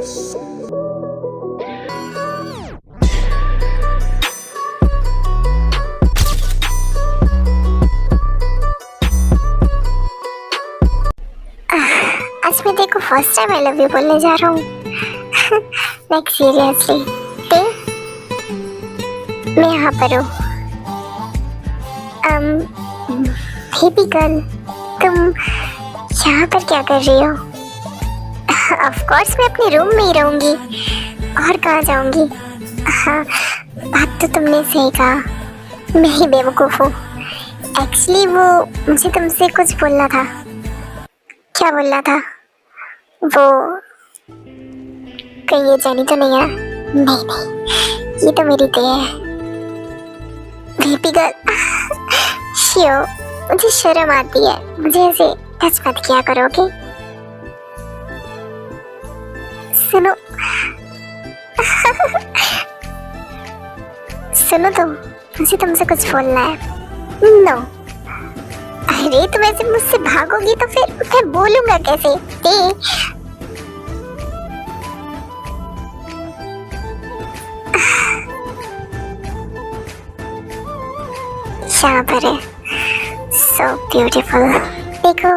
आज मैं देखो first time I love you बोलने जा रहा हूँ। Like seriously. ते मैं यहाँ पर हूँ। बेबी गर्ल, तुम यहाँ पर क्या कर रही हो? ऑफ कोर्स मैं अपने रूम में ही रहूँगी, और कहाँ जाऊँगी। हाँ, बात तो तुमने सही कहा, मैं ही बेवकूफ़ हूँ। एक्चुअली वो मुझे तुमसे कुछ बोलना था। क्या बोलना था? वो कहीं ये जानी तो नहीं है? नहीं नहीं, ये तो मेरी ते है। बेबी गर्ल, शियो, मुझे शर्म आती है, मुझे ऐसे टच मत किया करोगे? सुनो सुनो तो, मुझे तुमसे कुछ बोलना है। नो, अरे तुम ऐसे मुझसे भागोगी तो फिर मैं बोलूंगा कैसे? यहाँ पर है, सो ब्यूटीफुल। देखो,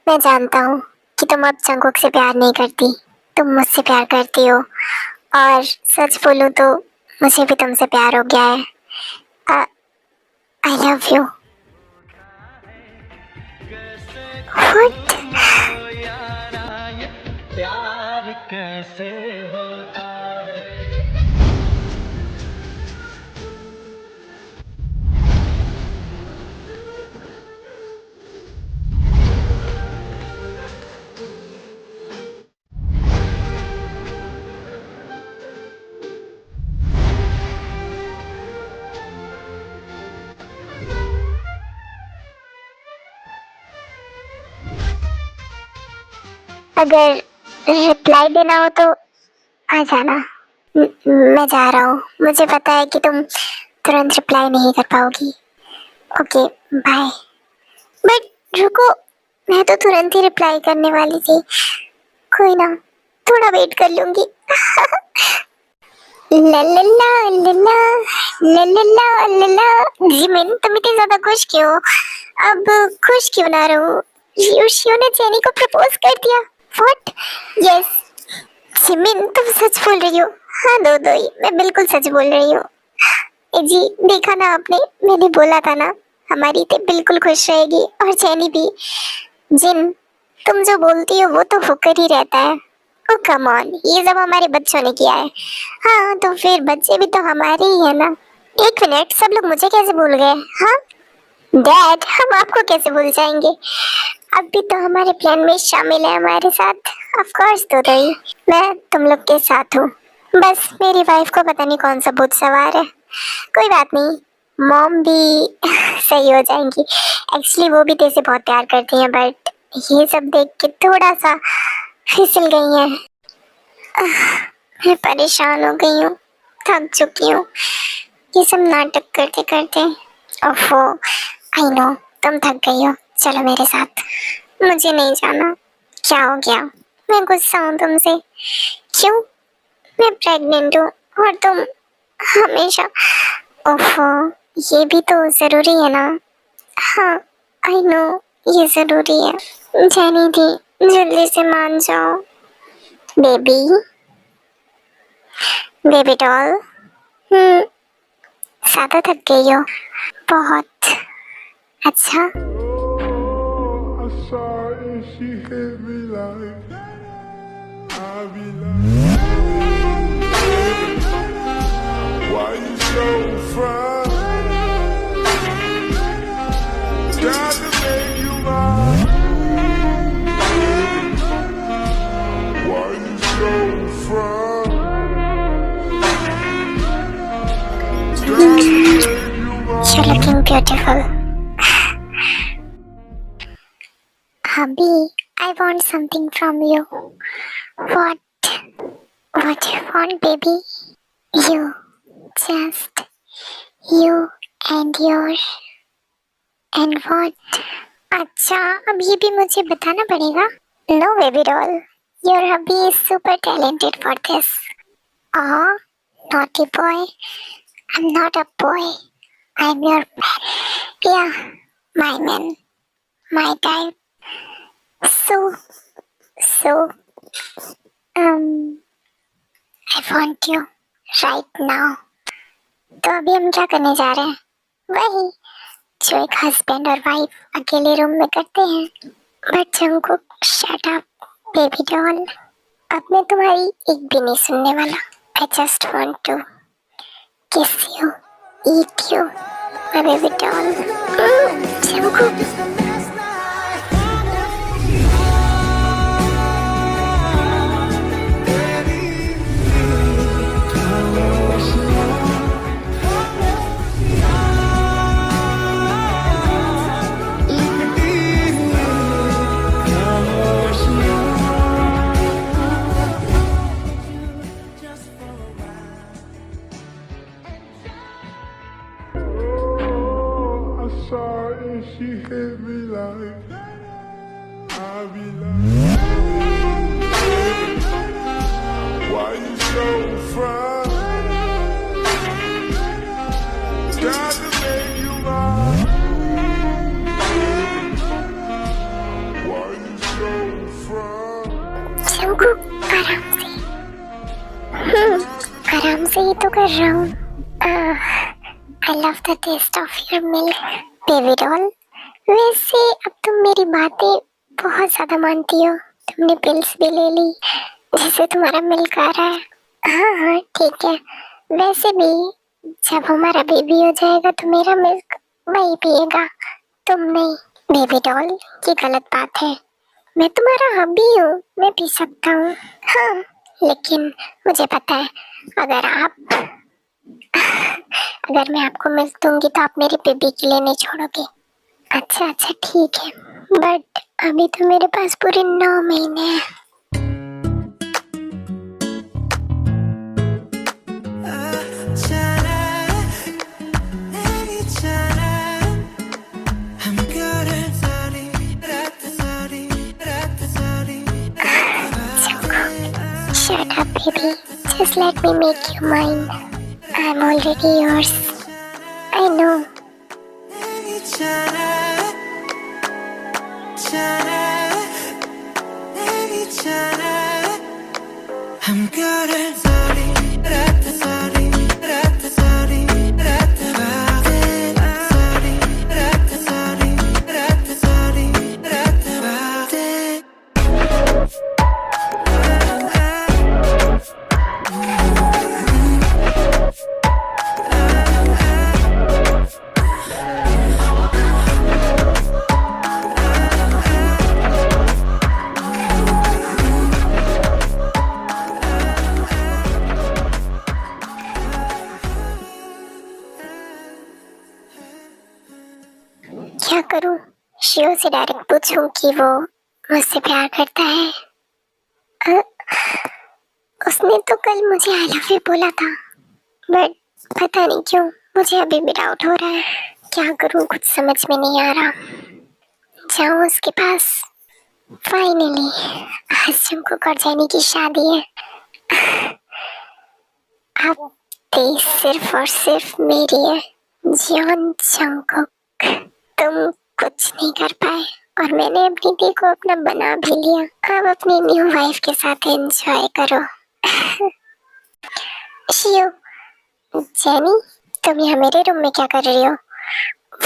मैं जानता हूँ कि तुम अब जंगकुक से प्यार नहीं करती, तुम मुझसे प्यार करती हो, और सच बोलूँ तो मुझे भी तुमसे प्यार हो गया है। आई लव यू। What? प्यार कैसे होता है? अगर रिप्लाई देना हो तो आ जाना। मैं जा रहा हूँ, मुझे पता है कि तुम तुरंत रिप्लाई नहीं कर पाओगी। Okay, bye. बट रुको, मैं तो तुरंत ही रिप्लाई करने वाली थी। कोई ना, थोड़ा वेट कर लूंगी। ला ला ला ला ला ला ला ला ला ला। जिमिन, तुम इतनी ज्यादा खुश क्यों? अब खुश क्यों ना रहूं? शियो ने जेनी को प्रपोज कर दिया। व्हाट? यस, जिमिन तुम सच बोल रही हो? हाँ दो दो ही, मैं बिल्कुल सच बोल रही हूँ। जी देखा ना आपने, मैंने बोला था ना, हमारी ते बिल्कुल खुश रहेगी, और जेनी भी। जिन, तुम जो बोलती हो वो तो होकर ही रहता है। ओ कम ऑन, ये सब हमारे बच्चों ने किया है। हाँ तो फिर बच्चे भी तो हमारे ही है ना। एक मिनट, सब लोग मुझे कैसे भूल गए? हाँ डैड, हम आपको कैसे भूल जाएंगे? अब भी तो हमारे प्लान में शामिल है हमारे साथ। ऑफ कोर्स तो रही, मैं तुम लोग के साथ हूँ। बस मेरी वाइफ को पता नहीं कौन सा भूत सवार है। कोई बात नहीं, मॉम भी सही हो जाएंगी। एक्चुअली वो भी तेरे से बहुत प्यार करती हैं, बट ये सब देख के थोड़ा सा फिसल गई हैं। मैं परेशान हो गई हूँ, थक चुकी हूँ ये सब नाटक करते करते। ओफो, आई नो तुम थक गई हो, चलो मेरे साथ। मुझे नहीं जाना। क्या हो गया? मैं गुस्सा हूँ तुमसे। क्यों? मैं प्रेग्नेंट हूँ और तुम हमेशा। ओफो, ये भी तो जरूरी है ना। हाँ आई नो, ये जरूरी है। जानी थी, जल्दी से मान जाओ। Baby, baby doll. ज्यादा थक गई हो? बहुत। अच्छा, I saw her and she hit me like I be like, why you so fine? Got to make you mine. Why you so fine? Got to make you mine. you're looking beautiful. Hubby, I want something from you. What? What do you want, baby? You. Just you and yours. And what? अच्छा, अब ये भी मुझे बताना पड़ेगा? No, baby doll. Your hubby is super talented for this. Oh, naughty boy. I'm not a boy. I'm your man. Yeah, my man. My type. So, I want you right now. तो अभी हम क्या करने जा रहे हैं? वही जो एक हस्बैंड और वाइफ अकेले रूम में करते हैं. But Jungkook, shut up baby doll. अब मैं तुम्हारी एक भी नहीं सुनने वाला. आई जस्ट वांट टू किस you, eat you, my baby doll. Jungkook. Oh, I saw it and she hit me like I be like, why you so fine? Got to make you mine. Why you so fine? Jungkook, आराम से. आराम से ही तो कर रहा हूँ. I love the taste of your milk, baby doll. वैसे अब तुम मेरी बातें बहुत ज्यादा मानती हो. तुमने पिल्स भी ले ली जिससे तुम्हारा मिल्क आ रहा है. हाँ, ठीक है. वैसे भी जब हमारा बेबी हो जाएगा तो मेरा मिल्क वही पिएगा, तुम नहीं. बेबी डॉल, ये गलत बात है. मैं तुम्हारा हबी हूँ, मैं पी सकता हूँ. हाँ, लेकिन मुझे पता है अगर मैं आपको मिल्क दूंगी तो आप मेरे बेबी के लिए नहीं छोड़ोगे. अच्छा ठीक है, बट अभी तो मेरे पास पूरे 9 महीने हैं. Shut up, baby. Just let me make you mine. I'm already yours. I know. क्या करूं? शिव से डायरेक्ट पूछूं कि वो मुझसे प्यार करता है. उसने तो कल मुझे आई लव यू बोला था, बट पता नहीं क्यों मुझे अभी भी डाउट हो रहा है. क्या करूं, कुछ समझ में नहीं आ रहा. जाऊं उसके पास. फाइनली आज जंगकुक और जेनी की शादी है. अब तेज सिर्फ और सिर्फ मेरी है. जॉन जंगकुक, तुम कुछ नहीं कर पाए और मैंने अपनी दी को अपना बना भी लिया. अब अपनी न्यू वाइफ के साथ एंजॉय करो. शियो, जेनी, तुम यहाँ मेरे रूम में क्या कर रही हो?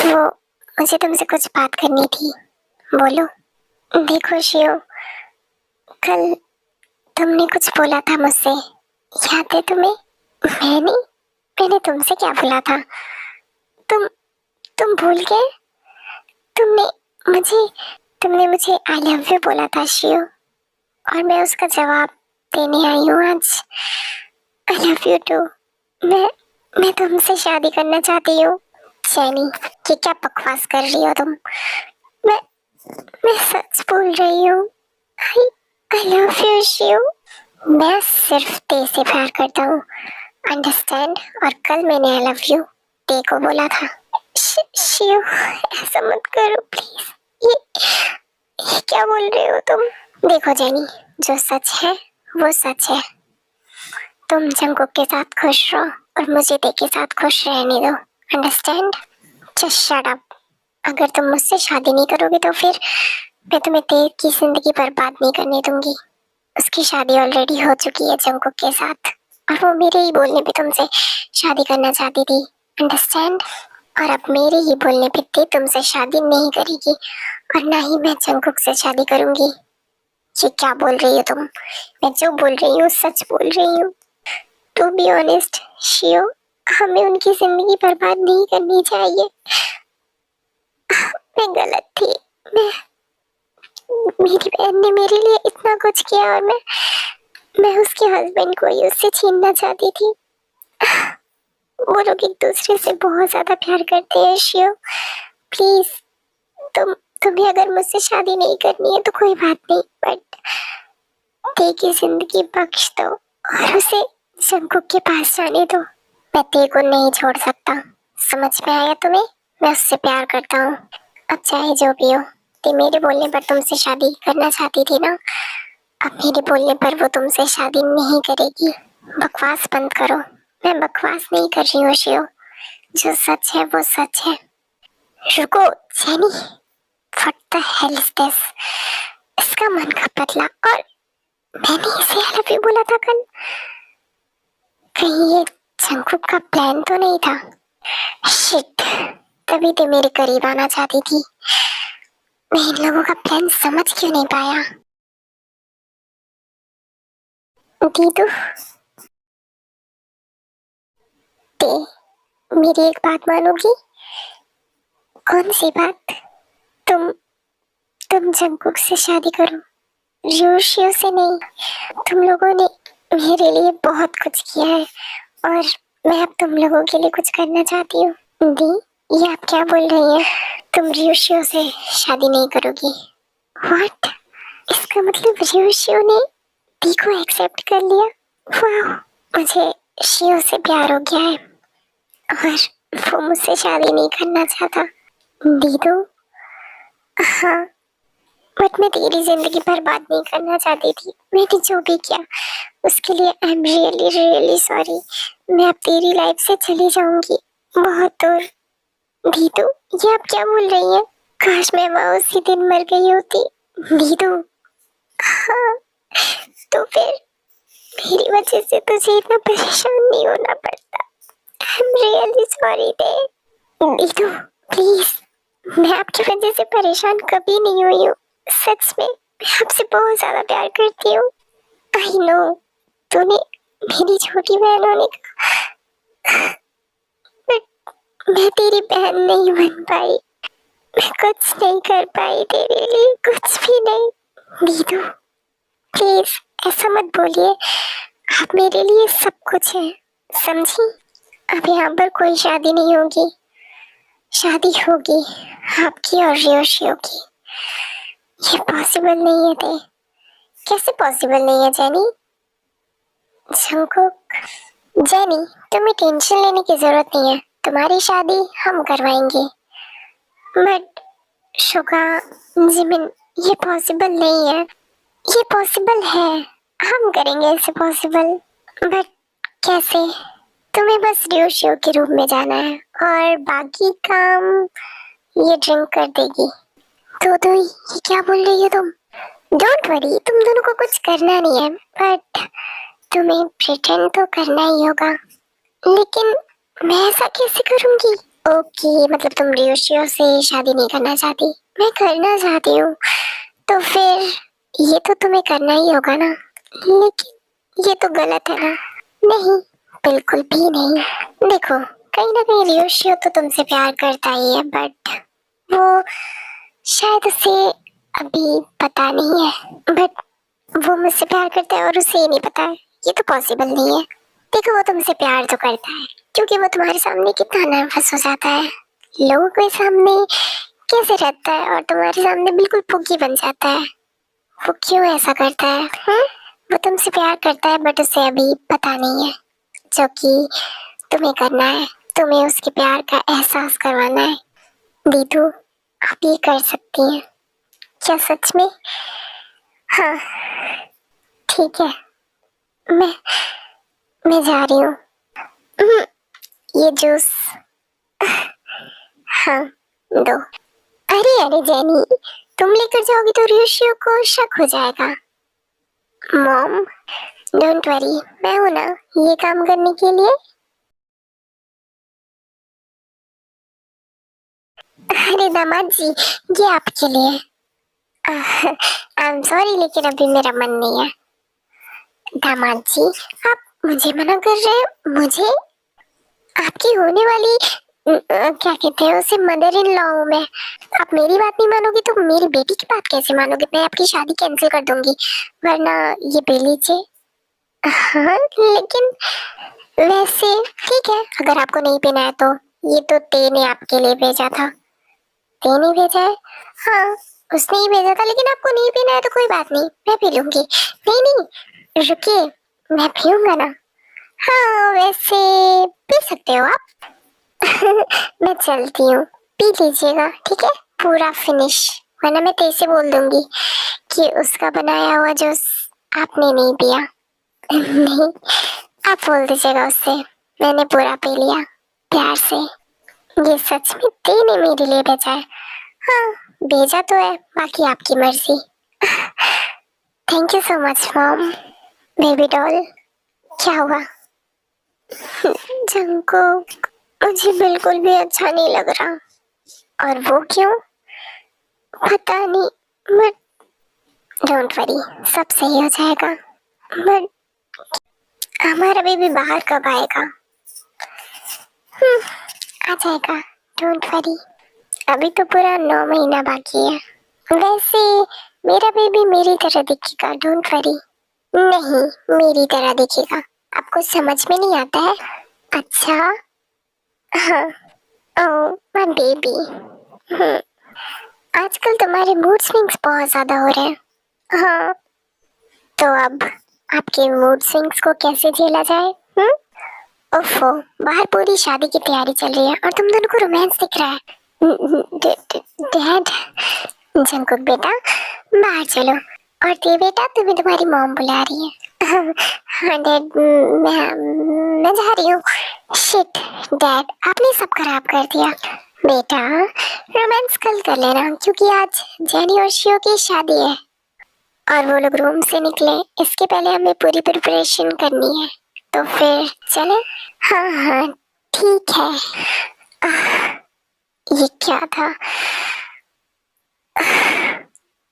वो मुझे तुमसे कुछ बात करनी थी. बोलो. देखो शियो, कल तुमने कुछ बोला था मुझसे, याद है तुम्हें? मैंने तुमसे क्या बोला था? तुम भूल गए? तुमने मुझे आई लव यू बोला था शियो, और मैं उसका जवाब देने आई हूँ आज. I love you too. मैं तुमसे शादी करना चाहती हूँ. जेनी, ये क्या बकवास कर रही हो तुम? मैं सच बोल रही हूँ. आई लव यू शियो. मैं सिर्फ ते से प्यार करता हूँ, अंडरस्टैंड? और कल मैंने आई लव यू ते को बोला था. शियो, ऐसा मत करो प्लीज. ये क्या बोल रहे हो तुम? देखो जेनी, जो सच है वो सच है। तुम जंगकुक के साथ खुश रहो और मुझे ते के साथ खुश रहने दो। अंडरस्टैंड? Just shut up. अगर तुम मुझसे शादी नहीं करोगे तो फिर मैं तुम्हें ते की जिंदगी बर्बाद नहीं करने दूंगी। उसकी शादी ऑलरेडी हो चुकी है जंगकुक के साथ, और वो मेरे ही बोलने पे तुमसे शादी करना चाहती थी। अंडरस्टैंड? और अब मेरे ही बोलने पे ते तुमसे शादी नहीं करेगी और ना ही मैं जंगकुक से शादी करूंगी। ये क्या बोल रही हो तुम? मैं जो बोल रही हूँ सच बोल रही हूँ। टू बी ऑनेस्ट शियो, हमें उनकी जिंदगी बर्बाद नहीं करनी चाहिए। मैं गलत थी। मैं मेरी बहन ने मेरे लिए इतना कुछ किया और मैं उसके हस्बैंड को ही उससे छीनना चाहती थी। वो लोग एक दूसरे से बहुत ज्यादा प्यार करते हैं शियो। प्लीज, तुम्हें अगर मुझसे शादी नहीं करनी है तो कोई बात नहीं, बट ते की जिंदगी बख्श दो और उसे जंगकुक के पास जाने दो। मैं ते को नहीं छोड़ सकता। समझ में आया तुम्हें? मैं उससे प्यार करता हूँ। अब चाहे जो भी हो, ते मेरे बोलने पर तुमसे शादी करना चाहती थी ना, अब मेरे बोलने पर वो तुमसे शादी नहीं करेगी। बकवास बंद करो। मैं बकवास नहीं कर रही हूँ शियो, जो सच है वो सच है। रुको jenny, what the hell is this? इसका मन का पतला, और मैंने इसे आई लव यू बोला था कल। कहीं ये जंगकुक का प्लान तो नहीं था? शिट, तभी तो मेरे करीब आना चाहती थी। मैं इन लोगों का प्लान समझ क्यों नहीं पाया? दीदू, ते मेरी एक बात मानोगी? कौन सी बात? तुम जंगकुक से शादी करो, रियोशियो से नहीं। तुम लोगों ने मेरे लिए बहुत कुछ किया है और मैं अब तुम लोगों के लिए कुछ करना चाहती हूँ। दी, ये आप क्या बोल रही हैं? तुम रियोशियो से शादी नहीं करोगी? व्हाट? इसका मतलब रियोशियो ने दी को एक्सेप्ट कर लिया? वाह, मुझे शियो से प्यार हो गया है और वो मुझसे शादी नहीं करना चाहता। दीदू, हाँ, बट मैं तेरी जिंदगी बर्बाद नहीं करना चाहती थी। मैंने जो भी किया उसके लिए आई एम रियली रियली सॉरी। मैं अब तेरी लाइफ से चली जाऊंगी बहुत दूर। दीदू, ये आप क्या बोल रही हैं? काश मैं वहाँ उसी दिन मर गई होती। दीदू, हाँ, तो फिर मेरी वजह से तुझे इतना परेशान नहीं होना पड़ता। आई एम रियली सॉरी दे। दीदू प्लीज, मैं आपकी वजह से परेशान कभी नहीं हुई हूँ। सच में मैं आपसे बहुत ज्यादा प्यार करती हूँ। आई नो, तूने मेरी छोटी बहन होने का, बट मैं तेरी बहन नहीं बन पाई। मैं कुछ नहीं कर पाई तेरे लिए, कुछ भी नहीं। दीदू प्लीज ऐसा मत बोलिए, आप मेरे लिए सब कुछ है, समझी? अब यहाँ पर कोई शादी नहीं होगी। शादी होगी आपकी और रियोशियो की। ये पॉसिबल नहीं है ते। कैसे पॉसिबल नहीं है जेनी? जंगकुक, जेनी तुम्हें टेंशन लेने की जरूरत नहीं है, तुम्हारी शादी हम करवाएंगे। बट शुगा, जिमिन, ये पॉसिबल नहीं है। ये पॉसिबल है, हम करेंगे इसे पॉसिबल। बट कैसे? तुम्हें बस रियोशियो के रूम में जाना है और बाकी काम ये ड्रिंक कर देगी। तो ये क्या बोल रही हो तुम? डोंट वरी, तुम दोनों को कुछ करना नहीं है, बट तुम्हें प्रिटेंड तो करना ही होगा। लेकिन मैं ऐसा कैसे करूंगी? ओके, मतलब तुम रियोशियो से शादी नहीं करना चाहती, मैं करना चाहती हूँ, तो फिर ये तो तुम्हें करना ही होगा ना। लेकिन ये तो गलत है ना? नहीं, बिल्कुल भी नहीं। देखो, कहीं ना कहीं रियोशियो तो तुमसे प्यार करता ही है, बट वो शायद उसे अभी पता नहीं है। बट वो मुझसे प्यार करता है और उसे ही नहीं पता है, ये तो पॉसिबल नहीं है। देखो, वो तुमसे प्यार तो करता है क्योंकि वो तुम्हारे सामने कितना नर्वस हो जाता है, लोगों के सामने कैसे रहता है और तुम्हारे सामने बिल्कुल पुगी बन जाता है। वो क्यों ऐसा करता है? वो तुमसे प्यार करता है बट उसे अभी पता नहीं है, जो कि तुम्हें करना है। तुम्हें उसके प्यार का एहसास करवाना है। दीदू, आप ये कर सकती हैं। क्या सच में? हाँ ठीक है, मैं जा रही हूँ। ये जूस हाँ दो। अरे अरे जेनी, तुम लेकर जाओगी तो ऋषियों को शक हो जाएगा। मॉम डोंट वरी, मैं हूं ना ये काम करने के लिए। अरे दामाद जी, ये आपके लिए। आई एम सॉरी, लेकिन अभी मेरा मन नहीं है। दामाद जी, आप मुझे मना कर रहे हैं? मुझे? आपकी होने वाली क्या कहते हैं उसे, मदर इन लॉ हूँ मैं। आप मेरी बात नहीं मानोगे तो मेरी बेटी की बात कैसे मानोगे? मैं आपकी शादी कैंसिल कर दूंगी, वरना ये ले लीजिए। हाँ लेकिन वैसे ठीक है, अगर आपको नहीं पीना है तो। ये तो ते ने आपके लिए भेजा था। ते ने भेजा है? हाँ उसने ही भेजा था, लेकिन आपको नहीं पीना है तो कोई बात नहीं, मैं पी लूंगी। नहीं नहीं रुकिए, मैं पीऊंगा ना। हाँ वैसे पी सकते हो आप। मैं चलती हूँ, पी लीजिएगा ठीक है, पूरा फिनिश, वरना मैं तेरे बोल दूंगी कि उसका बनाया हुआ जूस आपने नहीं पिया। नहीं, आप बोल दीजिएगा उससे मैंने पूरा पी लिया प्यार से। ये सच में तेने मेरे लिए भेजा है? हाँ भेजा तो है, बाकी आपकी मर्जी। Thank you so much mom. Baby doll, क्या हुआ? जंगकुक, मुझे बिल्कुल भी अच्छा नहीं लग रहा। और वो क्यों? पता नहीं, बट डोंट वरी, सब सही हो जाएगा। बट हमारा बेबी बाहर कब आएगा? आ जाएगा, डोंट वरी। अभी तो पूरा 9 महीना बाकी है। वैसे मेरा बेबी मेरी तरह दिखेगा, डोंट वरी। नहीं, मेरी तरह दिखेगा। आपको समझ में नहीं आता है? अच्छा हाँ, ओह माय बेबी। आजकल तुम्हारे मूड स्विंग्स बहुत ज्यादा हो रहे हैं। हाँ तो अब आपके मूड स्विंग्स को कैसे झेला जाए? ओफो, बाहर पूरी शादी की तैयारी चल रही है और तुम दोनों को रोमांस दिख रहा है। डैड, जंकुक बेटा बाहर चलो। और ते बेटा, तुम्हें तुम्हारी मॉम बुला रही है। हाँ डैड, मैं जा रही हूँ। शिट डैड, आपने सब खराब कर दिया। बेटा रोमांस कल कर लेना, क्योंकि आज जेनी और शियो की शादी है और वो लोग रूम से निकले इसके पहले हमें पूरी प्रिपरेशन करनी है। तो फिर चले? हाँ हाँ ठीक है। ये क्या था?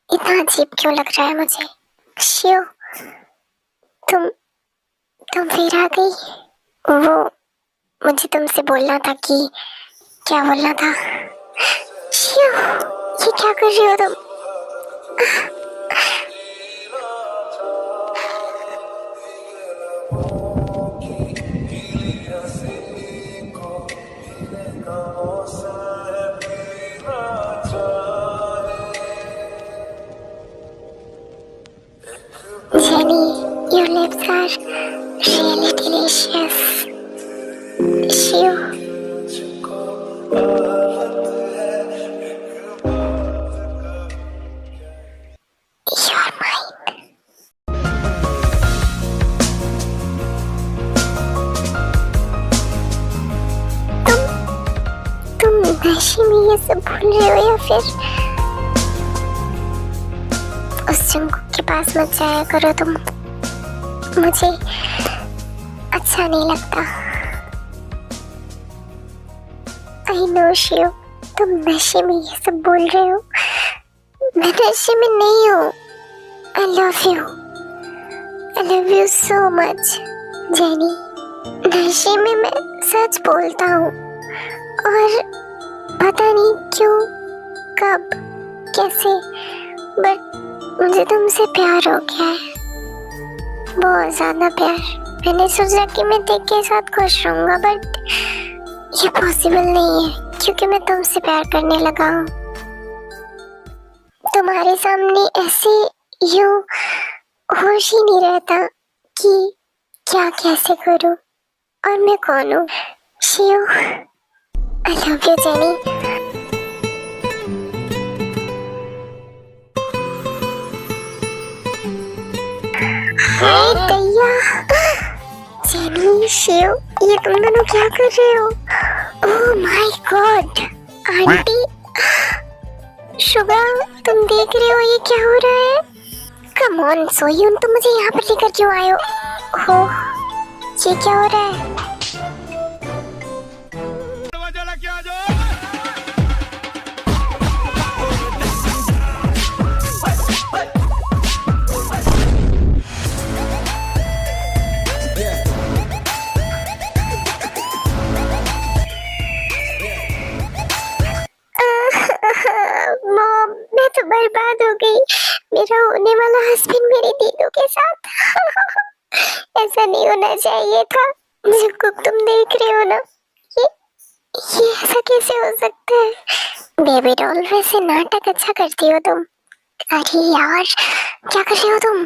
इतना अजीब क्यों लग रहा है मुझे? शियो, तुम फिर आ गई? वो मुझे तुमसे बोलना था कि क्या बोलना था? शियो, ये क्या कर रही हो तुम? Jenny, your lips are really delicious. Shiu. You're mine. तुम नशे में ये सब भूल रहे हो या फिर उस जंकुक के पास मत जाया करो तुम, मुझे अच्छा नहीं लगता। आई नो शिव, तुम नशे में ये सब बोल रहे हो, मैं नशे में नहीं हूँ। I love you so much jenny. नशे में मैं सच बोलता हूँ और पता नहीं क्यों, कब, कैसे, बट मुझे तुमसे प्यार हो गया है, बहुत ज्यादा प्यार। मैंने सोचा कि मैं तेरे के साथ खुश रहूंगा, बट ये पॉसिबल नहीं है क्योंकि मैं तुमसे प्यार करने लगा हूँ। तुम्हारे सामने ऐसे यूं होश ही नहीं रहता कि क्या कैसे करूँ और मैं कौन हूँ। Shiv, I love you Jenny. हाय दैया, जेनी, शिव, ये तुम दोनों क्या कर रहे हो? Oh my God, aunty, Suga, तुम देख रहे हो ये क्या हो रहा है? कम ऑन सोयून, तुम मुझे यहाँ पर लेकर क्यों आए हो? ये क्या हो रहा है? मॉम, मैं तो बर्बाद हो गई। मेरा होने वाला हस्बैंड मेरी दीदू के साथ। ऐसा नहीं होना चाहिए था। जिनको तुम देख रहे हो ना, ये ऐसा कैसे हो सकता है? बेबी डॉल, वैसे नाटक अच्छा करती हो तुम। अरे यार, क्या कर रहे हो तुम?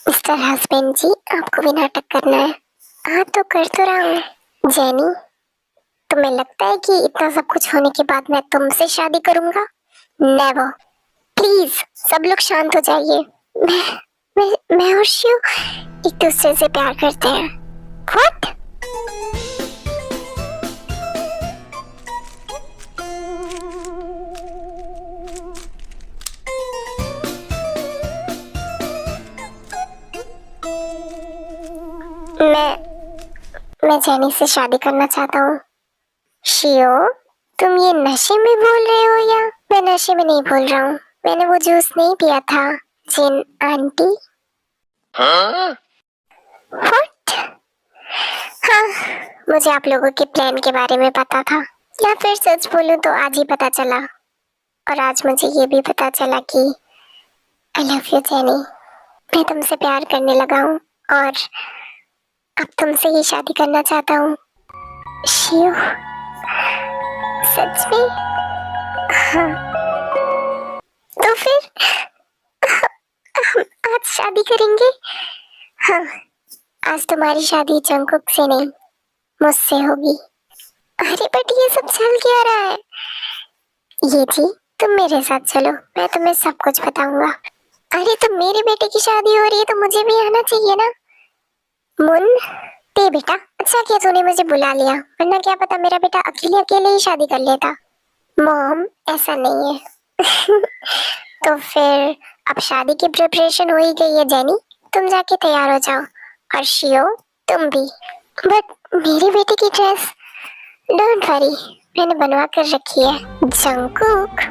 मिस्टर हस्बैंड जी, आपको भी नाटक करना है? हाँ तो कर तो रहा हूँ। जेनी, तुम्हें लगता है कि इतना सब कुछ होने के बाद मैं तुमसे शादी करूंगा? नेवर। प्लीज सब लोग शांत हो जाइए। मैं और शिव एक दूसरे से प्यार करते हैं। व्हाट? मैं जेनी से शादी करना चाहता हूँ। शिव, तुम ये नशे में बोल रहे हो या? मैं नशे में नहीं बोल रहा हूँ, मैंने वो जूस नहीं पिया था। जिन आंटी। व्हाट? हाँ, मुझे आप लोगों के प्लान के बारे में पता था, या फिर सच बोलूं तो आज ही पता चला। और आज मुझे ये भी पता चला कि आई लव यू जेनी। मैं तुमसे प्यार करने लगा हूँ और अब तुमसे ही शादी करना चाहता हूँ। शिव, सच में? हाँ, तो फिर हम आज शादी करेंगे? हाँ, आज तुम्हारी शादी जंगकुक से नहीं, मुझसे होगी। अरे बट ये सब चल क्या रहा है? ये जी, तुम मेरे साथ चलो, मैं तुम्हें सब कुछ बताऊंगा। अरे तो मेरे बेटे की शादी हो रही है तो मुझे भी आना चाहिए ना। मुन, ते बेटा, अच्छा किया तूने मुझे बुला लिया, वरना क्या पता मेरा बेटा अकेले अकेले ही शादी कर लेता। मॉम, ऐसा नहीं है। तो फिर अब शादी की प्रिपरेशन हो ही गई है जेनी, तुम जाके तैयार हो जाओ। और शियो, तुम भी। बट मेरे बेटे की ड्रेस? डोंट वरी, मैंने बनवा कर रखी है। Jungkook,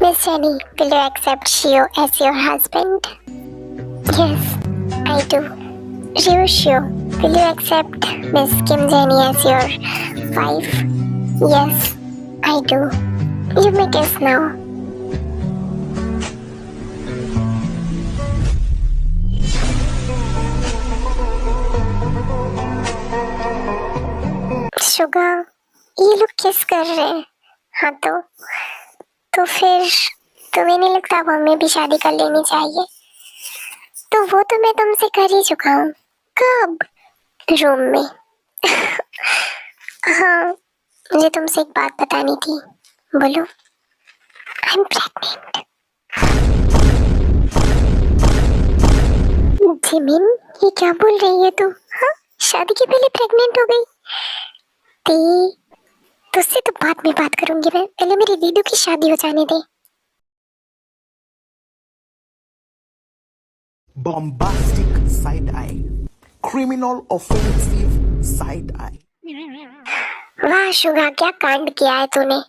Miss Jenny, will you accept Shio as your husband? Yes, I do. Ryu Shio, will you accept Miss Kim Jenny as your wife? Yes, I do. You may kiss now. Suga, ये लोग किस कर रहे हैं? हाँ तो फिर तुम्हें नहीं लगता अब हमें भी शादी कर लेनी चाहिए? तो वो तो मैं तुमसे कर ही चुका हूँ। कब? रूम में। हाँ, मुझे तुमसे एक बात बतानी थी। बोलो। I am pregnant. जिमिन, ये क्या बोल रही है तू? हाँ, शादी के पहले प्रेग्नेंट हो गई? तुझसे तो बाद में बात करूंगी मैं, पहले मेरी दीदू की शादी हो जाने दे। Bombastic side eye. Criminal offensive side eye. वाह शुगा, क्या कांड किया है तूने।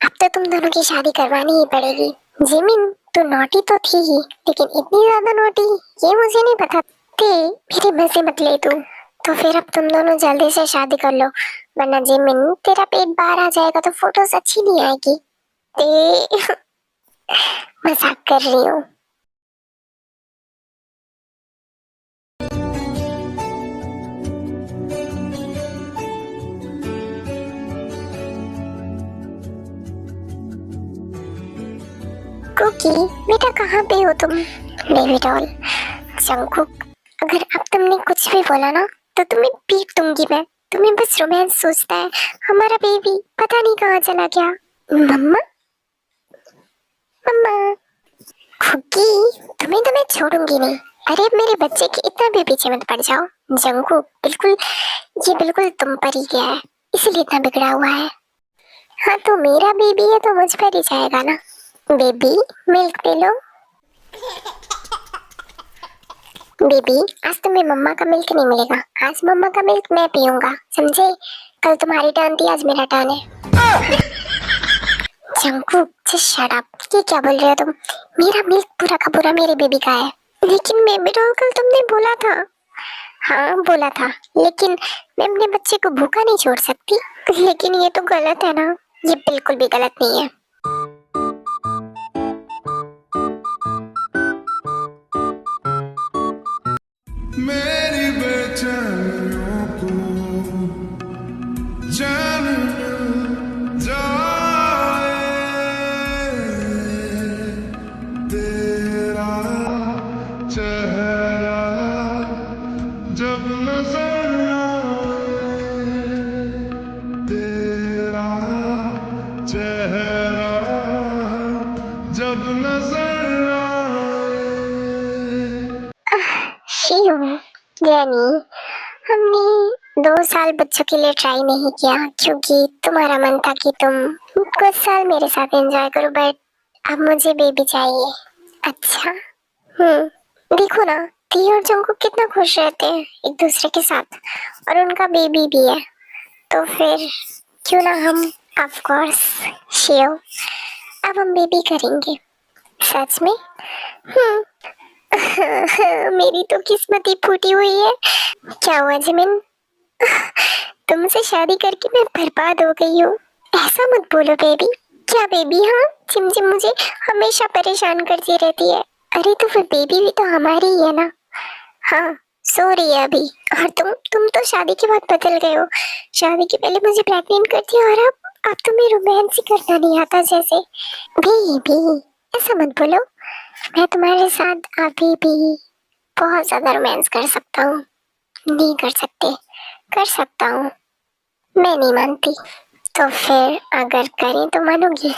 अब तो तुम दोनों की शादी करवानी ही पड़ेगी। जिमिन, तू नोटी तो थी ही, लेकिन इतनी ज्यादा नोटी ये मुझे नहीं पता थी। मेरे मजे मत ले तू। तो फिर अब तुम दोनों जल्दी से शादी कर लो, वरना जिमिन तेरा पेट बाहर आ जाएगा तो फोटोज अच्छी नहीं आएगी। मजाक कर रही हूँ। कुकी बेटा कहाँ पे हो तुम? Baby doll. जंगकुक अगर अब तुमने कुछ भी बोला ना तो तुम्हें पीट दूंगी मैं। तुम्हें बस रोमांस सोचता है। हमारा बेबी पता नहीं कहाँ चला गया। मम्मा मम्मा कुकी तुम्हें तो मैं छोड़ूंगी नहीं। अरे मेरे बच्चे के इतना भी पीछे मत पड़ जाओ। जंगकुक बिल्कुल तुम पर ही गया है, इसीलिए इतना बिगड़ा हुआ है। हाँ तो मेरा बेबी है तो मुझ पर ही जाएगा ना। Baby milk P low. Baby आज तुम्हें मम्मा का मिल्क नहीं मिलेगा। आज मम्मा का मिल्क मैं पीऊंगा, समझे? कल तुम्हारी टर्न थी, आज मेरा टर्न है। Jungkook just shut up. ये क्या बोल रहे हो तुम? मेरा मिल्क पूरा का पूरा मेरे बेबी का है। लेकिन बेबी डॉल कल तुमने बोला था। हाँ बोला था, लेकिन मैं अपने बच्चे को भूखा नहीं छोड़ सकती। लेकिन ये तो गलत है ना। ये बिल्कुल भी गलत नहीं है। मेरी बेचैनियों को चैन मिल जाए, तेरा चेहरा जब नजर आए, तेरा चेहरा जब नजर आए। शिव यानी हमने 2 साल बच्चों के लिए ट्राई नहीं किया क्योंकि तुम्हारा मन था कि तुम कुछ साल मेरे साथ एंजॉय करो, बट अब मुझे बेबी चाहिए। अच्छा देखो ना, टी और जंगकुक कितना खुश रहते हैं एक दूसरे के साथ, और उनका बेबी भी है। तो फिर क्यों ना हम, ऑफ कोर्स शिव, अब हम बेबी करेंगे। सच में? मेरी तो किस्मत ही फूटी हुई है। क्या हुआ जिमिन? तुमसे शादी करके मैं बर्बाद हो गई हूँ। ऐसा मत बोलो बेबी। क्या बेबी? हाँ चिमचिम मुझे हमेशा परेशान करती रहती है। अरे तो फिर बेबी भी तो हमारी ही है ना। हाँ सो रही है अभी। और तुम तो शादी के बाद बदल गए हो। शादी के पहले मुझे प्रेग्नेंट करती और अब तुम्हें रोमांस ही करना नहीं आता जैसे। बेबी ऐसा मत बोलो। मैं तुम्हारे साथ अभी भी बहुत ज्यादा रोमांस कर सकता हूँ। नहीं कर सकते? कर सकता हूँ। मैं नहीं मानती। तो फिर अगर करें तो मानोगी?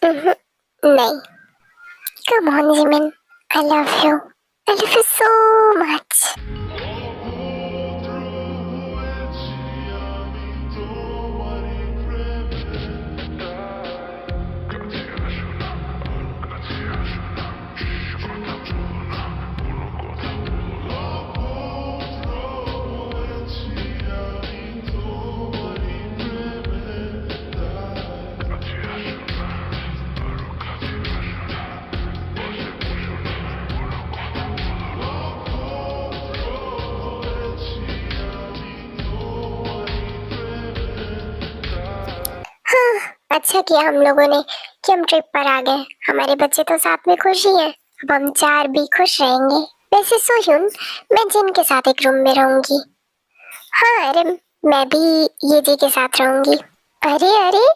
नहीं। Come on Jimin, I love you. I love you so much. अच्छा किया हम लोगों ने कि हम ट्रिप पर आ गए। हमारे बच्चे तो साथ में खुश ही हैं। अब हम 4 भी खुश रहेंगे। वैसे सोह्युन, मैं जिन के साथ एक रूम में रहूंगी। हाँ अरे मैं भी ये जी के साथ रहूंगी। अरे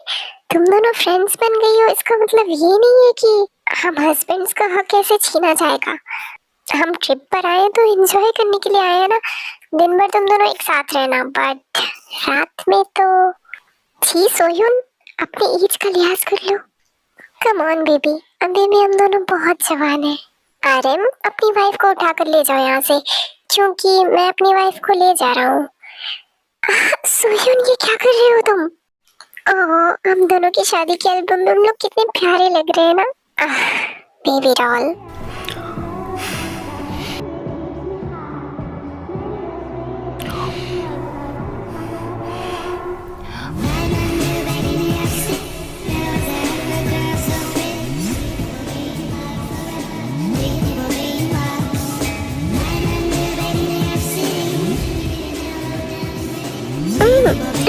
तुम दोनों फ्रेंड्स बन गई हो, इसका मतलब ये नहीं है कि हम हस्बैंड्स का हक कैसे छीना जाएगा। हम ट्रिप पर आए तो एंजॉय करने के लिए आए हैं ना। दिन भर तुम दोनों एक साथ रहना, बट रात में तो छी। सोह्युन अपनी एज का लिहाज कर लो। कम ऑन बेबी, अभी भी हम दोनों बहुत जवान हैं। आर्यन अपनी वाइफ को उठा कर ले जाओ यहाँ से, क्योंकि मैं अपनी वाइफ को ले जा रहा हूँ। सोह्युन ये क्या कर रहे हो तुम? ओह हम दोनों की शादी के एल्बम में हम लोग कितने प्यारे लग रहे हैं ना। Baby doll.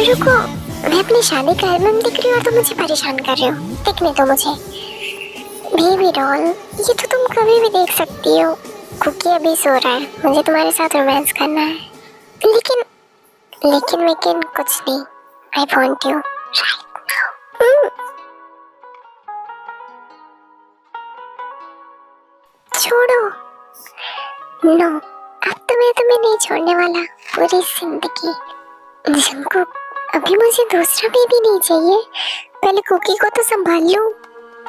रुको, मैं अपनी शादी का एल्बम दिख रही हूँ और तुम मुझे परेशान कर रहे हो। दिखने दो मुझे। बेबी डॉल ये तो तुम कभी भी देख सकती हो। कुकी अभी सो रहा है, मुझे तुम्हारे साथ रोमांस करना है। लेकिन कुछ नहीं। I want you right now. छोड़ो। नो, अब तो मैं तुम्हें नहीं छोड़ने वाला पूरी जिंदगी। जंगकुक, अभी मुझे दूसरा बेबी नहीं चाहिए, पहले कुकी को तो संभाल लूं।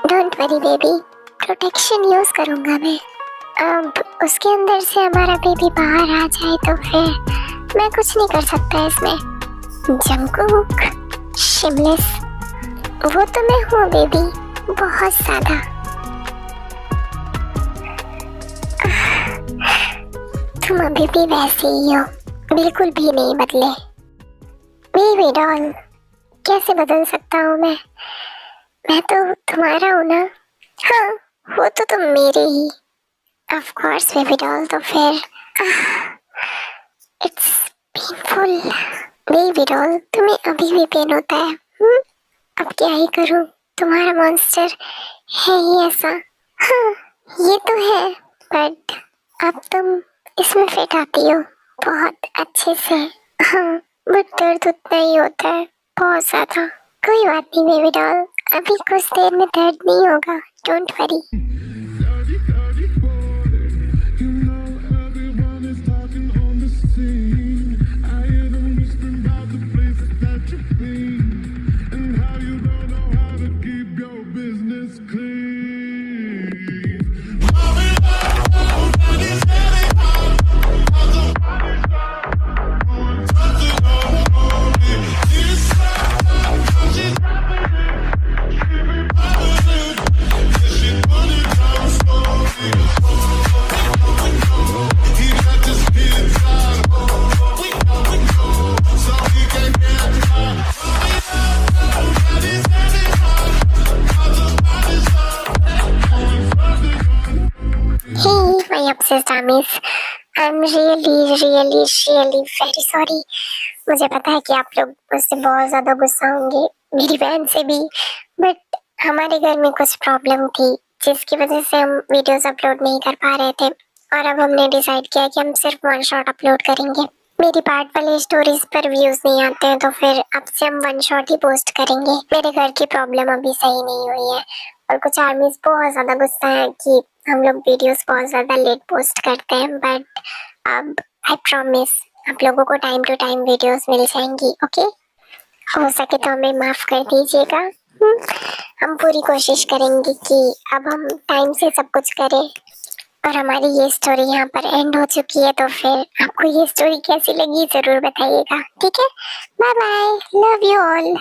Don't worry baby, protection use करूंगा मैं। अब उसके अंदर से हमारा बेबी बाहर आ जाए तो फिर मैं कुछ नहीं कर सकता इसमें। जंगकुक, शिमलेस, वो तो मैं हूँ बेबी, बहुत ज्यादा। तुम अभी भी वैसे ही हो, बिल्कुल भी नहीं बदले। बेबी डॉल, कैसे बदल सकता हूँ मैं तो तुम्हारा हूँ ना। हाँ, वो तो तुम मेरे ही। ऑफ कोर्स बेबी डॉल, तो फिर इट्स पेनफुल। बेबी डॉल, तुम्हें अभी भी पेन होता है? अब क्या ही करूं, तुम्हारा मॉन्स्टर है ही ऐसा। हाँ, ये तो है, बट अब तुम इसमें फिट आती हो बहुत अच्छे से। हाँ, बट दर्द उतना ही होता है, बहुत ज्यादा। कोई बात नहीं बेबी डॉल, अभी कुछ देर में दर्द नहीं होगा, don't worry. My obsessed armies, I'm really very sorry। मुझे पता है कि आप लोग मुझसे बहुत ज्यादा गुस्सा होंगे, मेरी बहन से भी, बट हमारे घर में कुछ प्रॉब्लम थी जिसकी वजह से हम वीडियोस अपलोड नहीं कर पा रहे थे, और अब हमने डिसाइड किया कि हम सिर्फ वन शॉट अपलोड करेंगे। मेरी पार्ट वाली स्टोरीज पर व्यूज नहीं आते हैं, तो फिर अब से हम वन शॉट ही पोस्ट करेंगे। मेरे घर की प्रॉब्लम अभी सही नहीं हुई है, और कुछ आर्मीज बहुत ज्यादा गुस्सा है कि हम लोग वीडियोस बहुत ज्यादा लेट पोस्ट करते हैं, बट अब आई प्रॉमिस आप लोगों को टाइम टू टाइम वीडियोस मिल जाएंगी। ओके, हो सके तो हमें माफ कर दीजिएगा। हम पूरी कोशिश करेंगे कि अब हम टाइम से सब कुछ करें। और हमारी ये स्टोरी यहाँ पर एंड हो चुकी है, तो फिर आपको ये स्टोरी कैसी लगी जरूर बताइएगा। ठीक है, bye bye, love you all.